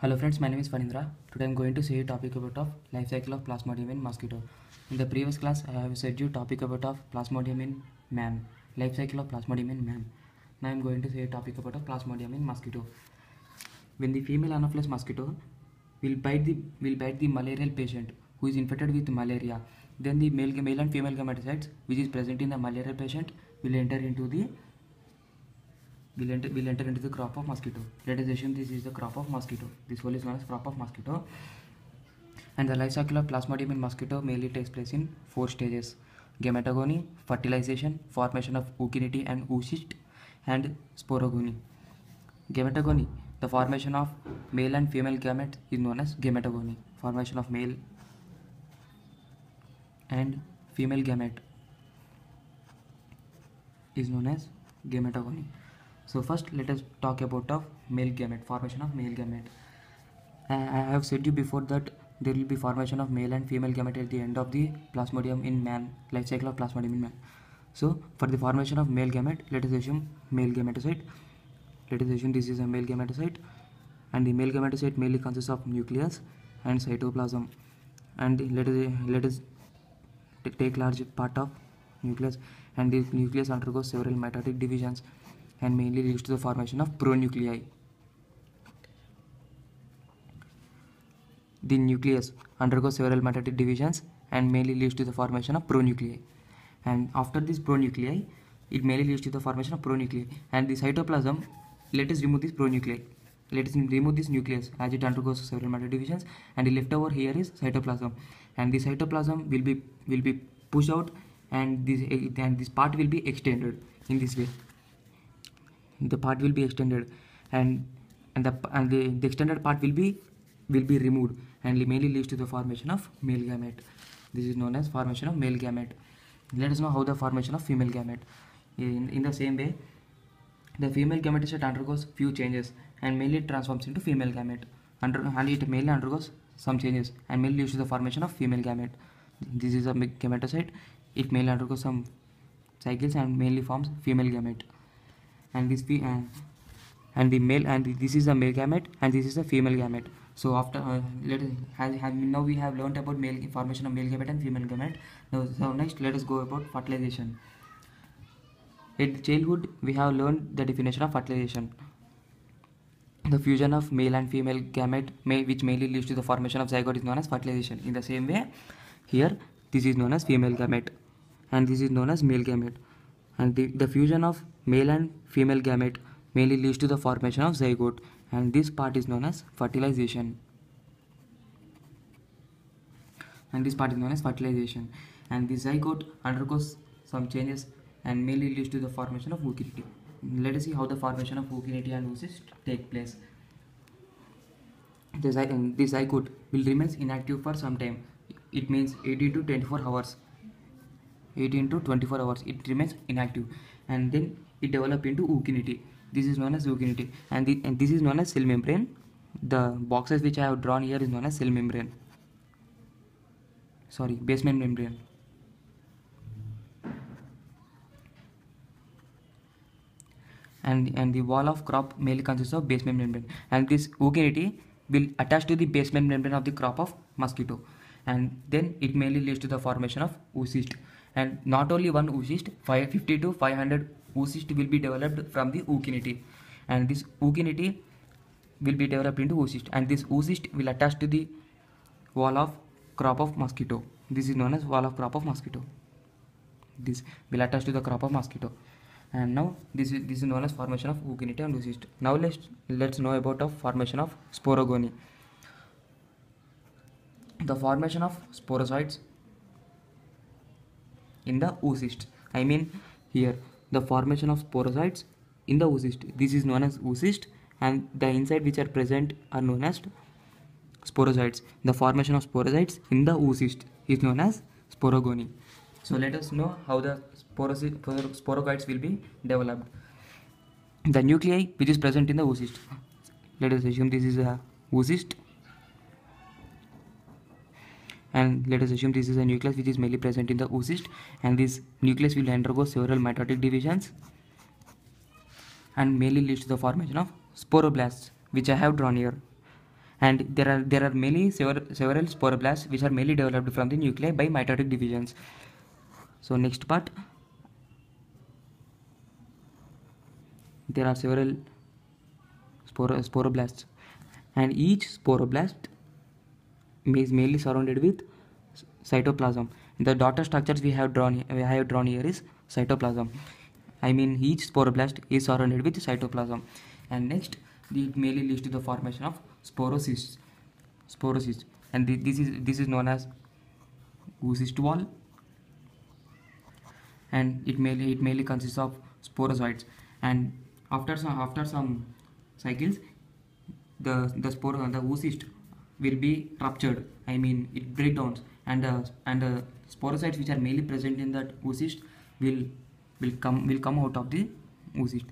Hello friends, my name is Fanindra. Today I am going to say a topic about of life cycle of Plasmodium in mosquito. In the previous class, I have said you topic about of Plasmodium in man, life cycle of Plasmodium in man. Now I am going to say a topic about of Plasmodium in mosquito. When the female Anopheles mosquito will bite the malarial patient who is infected with malaria, then the male and female gametocytes which is present in the malarial patient will enter into the crop of mosquito. Let us assume this is the crop of mosquito. This whole is known as crop of mosquito. And the life cycle of Plasmodium in mosquito mainly takes place in 4 stages: gametogony, fertilization, formation of ookinete and oocyst, and sporogony. Gametogony, the formation of male and female gamete is known as gametogony. Formation of male and female gamete is known as gametogony. So first let us talk about of male gamete, formation of male gamete. I have said you before that there will be formation of male and female gamete at the end of the Plasmodium in man, life cycle of Plasmodium in man. So for the formation of male gamete, let us assume male gametocyte. Let us assume this is a male gametocyte, and the male gametocyte mainly consists of nucleus and cytoplasm. And let us take large part of nucleus, and the nucleus undergoes several mitotic divisions and mainly leads to the formation of pronuclei. The nucleus undergoes several mitotic divisions and mainly leads to the formation of pronuclei. And after this pronuclei, it mainly leads to the formation of pronuclei. And the cytoplasm, let us remove this pronuclei. Let us remove this nucleus as it undergoes several mitotic divisions, and the left over here is cytoplasm. And the cytoplasm will be pushed out, and this part will be extended in this way. The part will be extended, and the extended part will be removed, and mainly leads to the formation of male gamete. This is known as formation of male gamete. Let us know how the formation of female gamete. In the same way, the female gametocyte undergoes few changes and mainly transforms into female gamete, and it mainly undergoes some changes and mainly leads to the formation of female gamete. This is a gametocyte. It mainly undergoes some cycles and mainly forms female gamete. And this this is a male gamete, and this is a female gamete. So after now we have learned about male formation of male gamete and female gamete. So next let us go about fertilization. In childhood we have learned the definition of fertilization. The fusion of male and female gamete which mainly leads to the formation of zygote is known as fertilization. In the same way, here this is known as female gamete and this is known as male gamete. And the fusion of male and female gamete mainly leads to the formation of zygote, and this part is known as fertilization. And this part is known as fertilization. And the zygote undergoes some changes and mainly leads to the formation of ookinete. Let us see how the formation of ookinete and oocyst take place. The zygote will remain inactive for some time. It means 18 to 24 hours. 18 to 24 hours it remains inactive, and then it develops into ookinete. This is known as ookinete, and this is known as cell membrane. The boxes which I have drawn here is known as cell membrane. Sorry, basement membrane. And the wall of crop mainly consists of basement membrane, and this ookinete will attach to the basement membrane of the crop of mosquito, and then it mainly leads to the formation of oocyst. And not only one oocyst, 50 to 500 oocyst will be developed from the ookinete, and this ookinete will be developed into oocyst, and this oocyst will attach to the wall of crop of mosquito. This is known as wall of crop of mosquito. This will attach to the crop of mosquito, and now this is known as formation of ookinete and oocyst. Now let's know about of formation of sporogony. The formation of sporozoites in the oocyst. I mean here the formation of sporozoites in the oocyst. This is known as oocyst, and the inside which are present are known as sporozoites. The formation of sporozoites in the oocyst is known as sporogony. So let us know how the sporozoites will be developed. The nuclei which is present in the oocyst. Let us assume this is a oocyst, and let us assume this is a nucleus which is mainly present in the oocyst, and this nucleus will undergo several mitotic divisions and mainly leads to the formation of sporoblasts, which I have drawn here. and there are many several sporoblasts which are mainly developed from the nuclei by mitotic divisions. So next part, there are several sporoblasts, and each sporoblast is mainly surrounded with cytoplasm. The daughter structures we have drawn here is cytoplasm. I mean, each sporoblast is surrounded with cytoplasm. And next, it mainly leads to the formation of sporocysts. And this is known as oocyst wall, and it mainly consists of sporozoites. And after some cycles, the oocyst will be ruptured. I mean, it breakdowns, and the sporocytes which are mainly present in that oocyst will come out of the oocyst.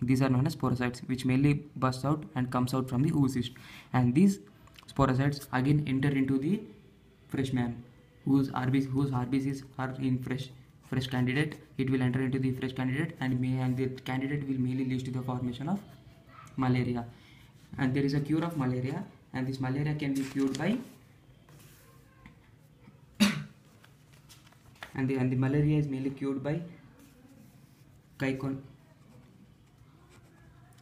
These are known as sporocytes, which mainly bursts out and comes out from the oocyst. And these sporocytes again enter into the fresh man, whose RBCs are in fresh candidate. It will enter into the fresh candidate, and the candidate will mainly lead to the formation of malaria. And there is a cure of malaria, and this malaria can be cured by and the malaria is mainly cured by Caicona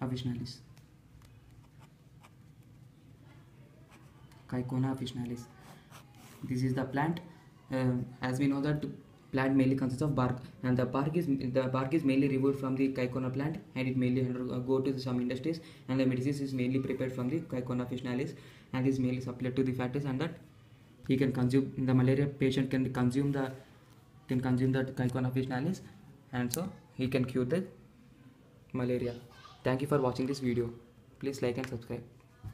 officinalis. Caicona officinalis. This is the plant. As we know that plant mainly consists of bark, and the bark is mainly removed from the Caicona plant, and it mainly go to some industries, and the medicine is mainly prepared from the Caicona officinalis, and is mainly supplied to the factories, and that he can consume, the malaria patient can consume the Caicona officinalis, and so he can cure the malaria. Thank you for watching this video. Please like and subscribe.